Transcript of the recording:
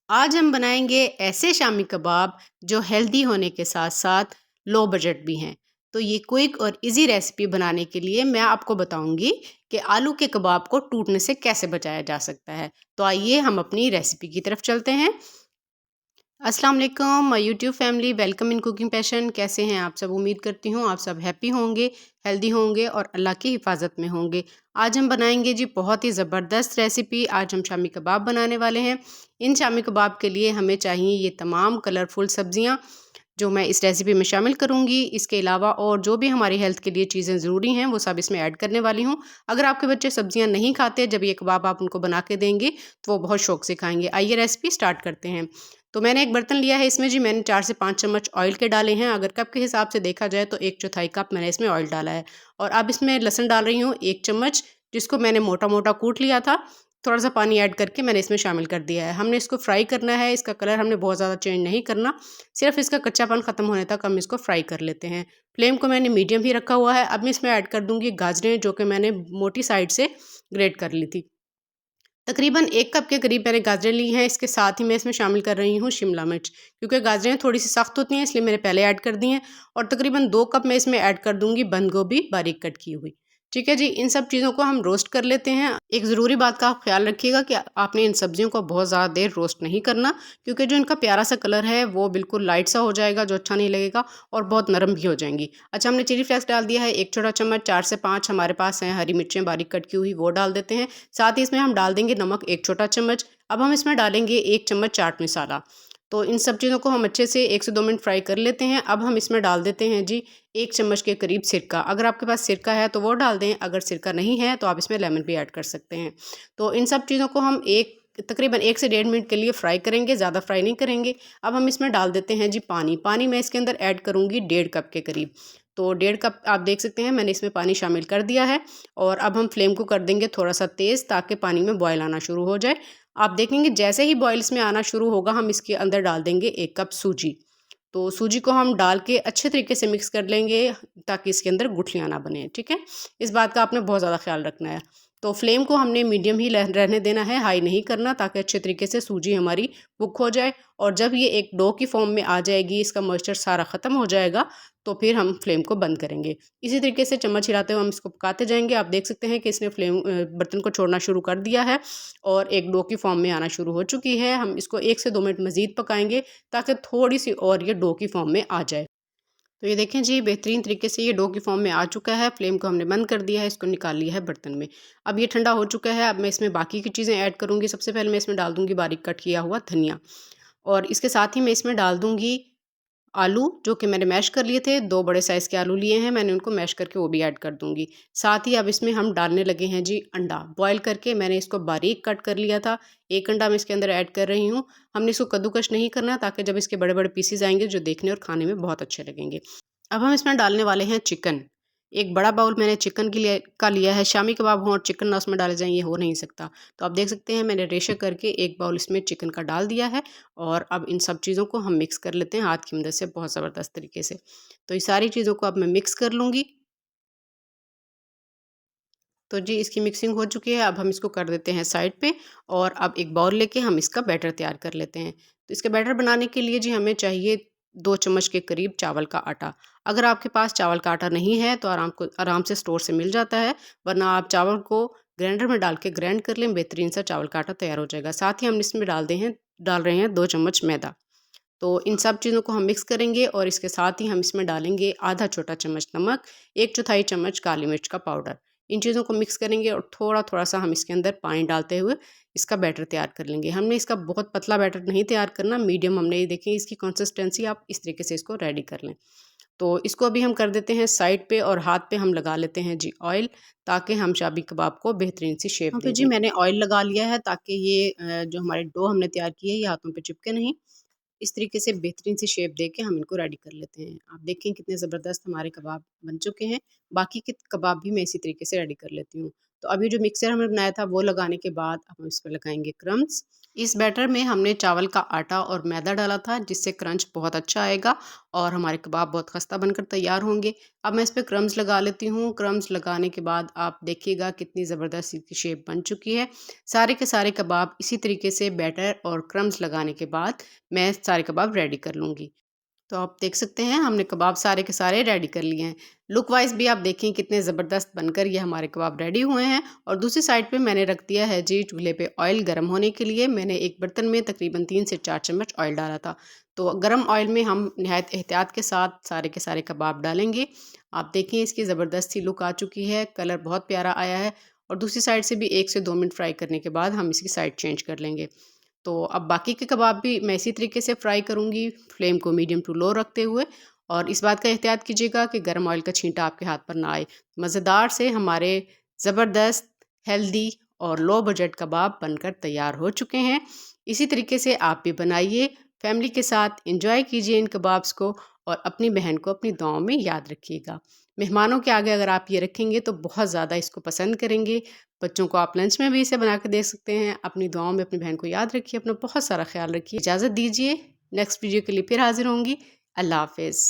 आज हम बनाएंगे ऐसे शामी कबाब जो हेल्दी होने के साथ साथ लो बजट भी हैं। तो ये क्विक और इजी रेसिपी बनाने के लिए मैं आपको बताऊंगी कि आलू के कबाब को टूटने से कैसे बचाया जा सकता है। तो आइए हम अपनी रेसिपी की तरफ चलते हैं। अस्सलाम वालेकुम my YouTube family, welcome in cooking passion. कैसे हैं आप सब? उम्मीद करती हूँ आप सब हैप्पी होंगे, हेल्दी होंगे और अल्लाह की हिफाजत में होंगे। आज हम बनाएंगे जी बहुत ही ज़बरदस्त रेसिपी। आज हम शामी कबाब बनाने वाले हैं। इन शामी कबाब के लिए हमें चाहिए ये तमाम कलरफुल सब्जियाँ जो मैं इस रेसिपी में शामिल करूँगी। इसके अलावा और जो भी हमारी हेल्थ के लिए चीज़ें ज़रूरी हैं वो सब इसमें ऐड करने वाली हूँ। अगर आपके बच्चे सब्जियाँ नहीं खाते, जब ये कबाब आप उनको बना के देंगे तो वो बहुत शौक से खाएंगे। आइए रेसिपी स्टार्ट करते हैं। तो मैंने एक बर्तन लिया है, इसमें जी मैंने 4 से 5 चम्मच ऑयल के डाले हैं। अगर कप के हिसाब से देखा जाए तो 1/4 कप मैंने इसमें ऑयल डाला है। और अब इसमें लहसुन डाल रही हूँ 1 चम्मच, जिसको मैंने मोटा मोटा कूट लिया था। थोड़ा सा पानी ऐड करके मैंने इसमें शामिल कर दिया है। हमने इसको फ्राई करना है। इसका कलर हमने बहुत ज़्यादा चेंज नहीं करना, सिर्फ इसका कच्चापन ख़त्म होने तक हम इसको फ्राई कर लेते हैं। फ्लेम को मैंने मीडियम ही रखा हुआ है। अब मैं इसमें ऐड कर दूँगी गाजरें, जो कि मैंने मोटी साइड से ग्रेट कर ली थी। तकरीबन 1 कप के करीब मैंने गाजरें ली हैं। इसके साथ ही मैं इसमें शामिल कर रही हूँ शिमला मिर्च, क्योंकि गाजरें थोड़ी सी सख्त होती हैं इसलिए मैंने पहले ऐड कर दी हैं। और तकरीबन 2 कप मैं इसमें ऐड कर दूँगी बंद गोभी बारीक कट की हुई। ठीक है जी, इन सब चीज़ों को हम रोस्ट कर लेते हैं। एक ज़रूरी बात का आप ख्याल रखिएगा कि आपने इन सब्जियों को बहुत ज़्यादा देर रोस्ट नहीं करना, क्योंकि जो इनका प्यारा सा कलर है वो बिल्कुल लाइट सा हो जाएगा, जो अच्छा नहीं लगेगा और बहुत नरम भी हो जाएंगी। अच्छा, हमने चिली फ्लेक्स डाल दिया है 1 छोटा चम्मच। 4 से 5 हमारे पास हैं हरी मिर्चें बारीक कट की हुई, वो डाल देते हैं। साथ ही इसमें हम डाल देंगे नमक 1 छोटा चम्मच। अब हम इसमें डालेंगे 1 चम्मच चाट मसाला। तो इन सब चीज़ों को हम अच्छे से 1 से 2 मिनट फ्राई कर लेते हैं। अब हम इसमें डाल देते हैं जी 1 चम्मच के करीब सिरका। अगर आपके पास सिरका है तो वो डाल दें, अगर सिरका नहीं है तो आप इसमें लेमन भी ऐड कर सकते हैं। तो इन सब चीज़ों को हम तकरीबन 1 से 1.5 मिनट के लिए फ्राई करेंगे, ज़्यादा फ्राई नहीं करेंगे। अब हम इसमें डाल देते हैं जी पानी। पानी मैं इसके अंदर ऐड करूँगी 1.5 कप के करीब। तो 1.5 कप आप देख सकते हैं मैंने इसमें पानी शामिल कर दिया है। और अब हम फ्लेम को कर देंगे थोड़ा सा तेज़, ताकि पानी में बॉयल आना शुरू हो जाए। आप देखेंगे जैसे ही बॉयल्स में आना शुरू होगा हम इसके अंदर डाल देंगे 1 कप सूजी। तो सूजी को हम डाल के अच्छे तरीके से मिक्स कर लेंगे, ताकि इसके अंदर गुठलियाँ ना बने। ठीक है, इस बात का आपने बहुत ज़्यादा ख्याल रखना है। तो फ्लेम को हमने मीडियम ही रहने देना है, हाई नहीं करना, ताकि अच्छे तरीके से सूजी हमारी कुक हो जाए। और जब ये एक डो की फॉर्म में आ जाएगी, इसका मॉइस्चर सारा ख़त्म हो जाएगा, तो फिर हम फ्लेम को बंद करेंगे। इसी तरीके से चम्मच हिलाते हुए हम इसको पकाते जाएंगे। आप देख सकते हैं कि इसने बर्तन को छोड़ना शुरू कर दिया है और एक डो की फॉर्म में आना शुरू हो चुकी है। हम इसको 1 से 2 मिनट मज़ीद पकाएंगे, ताकि थोड़ी-सी और ये डो की फॉर्म में आ जाए। तो ये देखें जी, बेहतरीन तरीके से ये डो की फॉर्म में आ चुका है। फ्लेम को हमने बंद कर दिया है, इसको निकाल लिया है बर्तन में। अब ये ठंडा हो चुका है। अब मैं इसमें बाकी की चीज़ें ऐड करूँगी। सबसे पहले मैं इसमें डाल दूँगी बारीक कट किया हुआ धनिया, और इसके साथ ही मैं इसमें डाल दूँगी आलू, जो कि मैंने मैश कर लिए थे। 2 बड़े साइज़ के आलू लिए हैं मैंने, उनको मैश करके वो भी ऐड कर दूँगी। साथ ही अब इसमें हम डालने लगे हैं जी अंडा। बॉयल करके मैंने इसको बारीक कट कर लिया था। 1 अंडा मैं इसके अंदर ऐड कर रही हूँ। हमने इसको कद्दूकस नहीं करना, ताकि जब इसके बड़े-बड़े पीसेज़ आएँगे जो देखने और खाने में बहुत अच्छे लगेंगे। अब हम इसमें डालने वाले हैं चिकन। एक बड़ा बाउल मैंने चिकन के लिए का लिया है। शामी कबाब हों और चिकन ना उसमें डाले जाएँ, ये हो नहीं सकता। तो आप देख सकते हैं मैंने रेशे करके एक बाउल इसमें चिकन का डाल दिया है। और अब इन सब चीज़ों को हम मिक्स कर लेते हैं हाथ की मदद से बहुत ज़बरदस्त तरीके से। तो ये सारी चीज़ों को अब मैं मिक्स कर लूँगी। तो जी इसकी मिक्सिंग हो चुकी है। अब हम इसको कर देते हैं साइड पे, और अब एक बाउल लेके हम इसका बैटर तैयार कर लेते हैं। तो इसका बैटर बनाने के लिए जी हमें चाहिए 2 चम्मच के करीब चावल का आटा। अगर आपके पास चावल का आटा नहीं है तो आराम से स्टोर से मिल जाता है, वरना आप चावल को ग्राइंडर में डाल के ग्राइंड कर लें, बेहतरीन सा चावल का आटा तैयार हो जाएगा। साथ ही हम इसमें डाल रहे हैं 2 चम्मच मैदा। तो इन सब चीज़ों को हम मिक्स करेंगे, और इसके साथ ही हम इसमें डालेंगे आधा छोटा चम्मच नमक, 1/4 चम्मच काली मिर्च का पाउडर। इन चीज़ों को मिक्स करेंगे और थोड़ा-थोड़ा सा हम इसके अंदर पानी डालते हुए इसका बैटर तैयार कर लेंगे। हमने इसका बहुत पतला बैटर नहीं तैयार करना, मीडियम हमने ये देखिए इसकी कंसिस्टेंसी, आप इस तरीके से इसको रेडी कर लें। तो इसको अभी हम कर देते हैं साइड पे, और हाथ पे हम लगा लेते हैं जी ऑयल, ताकि हम शामी कबाब को बेहतरीन सी शेप दे दें। जी मैंने ऑयल लगा लिया है, ताकि ये जो हमारे डो हमने तैयार की है ये हाथों पे चिपके नहीं। इस तरीके से बेहतरीन सी शेप दे के हम इनको रेडी कर लेते हैं। आप देखें कितने ज़बरदस्त हमारे कबाब बन चुके हैं। बाकी के कबाब भी मैं इसी तरीके से रेडी कर लेती हूँ। तो अभी जो मिक्सचर हमने बनाया था वो लगाने के बाद अब हम इस पर लगाएँगे क्रम्स, इस बैटर में हमने चावल का आटा और मैदा डाला था, जिससे क्रंच बहुत अच्छा आएगा और हमारे कबाब बहुत खस्ता बनकर तैयार होंगे। अब मैं इस पे क्रम्स लगा लेती हूँ। क्रम्स लगाने के बाद आप देखिएगा कितनी ज़बरदस्त इसकी शेप बन चुकी है। सारे के सारे कबाब इसी तरीके से बैटर और क्रम्स लगाने के बाद मैं सारे कबाब रेडी कर लूँगी। तो आप देख सकते हैं हमने कबाब सारे के सारे रेडी कर लिए हैं। लुक वाइज भी आप देखें कितने ज़बरदस्त बनकर ये हमारे कबाब रेडी हुए हैं। और दूसरी साइड पे मैंने रख दिया है जी चूल्हे पे ऑयल गर्म होने के लिए। मैंने एक बर्तन में तकरीबन 3 से 4 चम्मच ऑयल डाला था। तो गर्म ऑयल में हम नहायत एहतियात के साथ सारे के सारे कबाब डालेंगे। आप देखें इसकी ज़बरदस्त सी लुक आ चुकी है, कलर बहुत प्यारा आया है। और दूसरी साइड से भी 1 से 2 मिनट फ्राई करने के बाद हम इसकी साइड चेंज कर लेंगे। तो अब बाकी के कबाब भी मैं इसी तरीके से फ्राई करूँगी, फ्लेम को मीडियम टू लो रखते हुए। और इस बात का एहतियात कीजिएगा कि गर्म ऑयल का छींटा आपके हाथ पर ना आए। मज़ेदार से हमारे ज़बरदस्त, हेल्दी और लो बजट कबाब बनकर तैयार हो चुके हैं। इसी तरीके से आप भी बनाइए, फैमिली के साथ एंजॉय कीजिए इन कबाब्स को और अपनी बहन को अपनी दुआओं में याद रखिएगा। मेहमानों के आगे अगर आप ये रखेंगे तो बहुत ज़्यादा इसको पसंद करेंगे। बच्चों को आप लंच में भी इसे बना के दे सकते हैं। अपनी दुआओं में अपनी बहन को याद रखिए, अपना बहुत सारा ख्याल रखिए। इजाज़त दीजिए, नेक्स्ट वीडियो के लिए फिर हाज़िर होंगी। अल्लाह हाफ़िज़।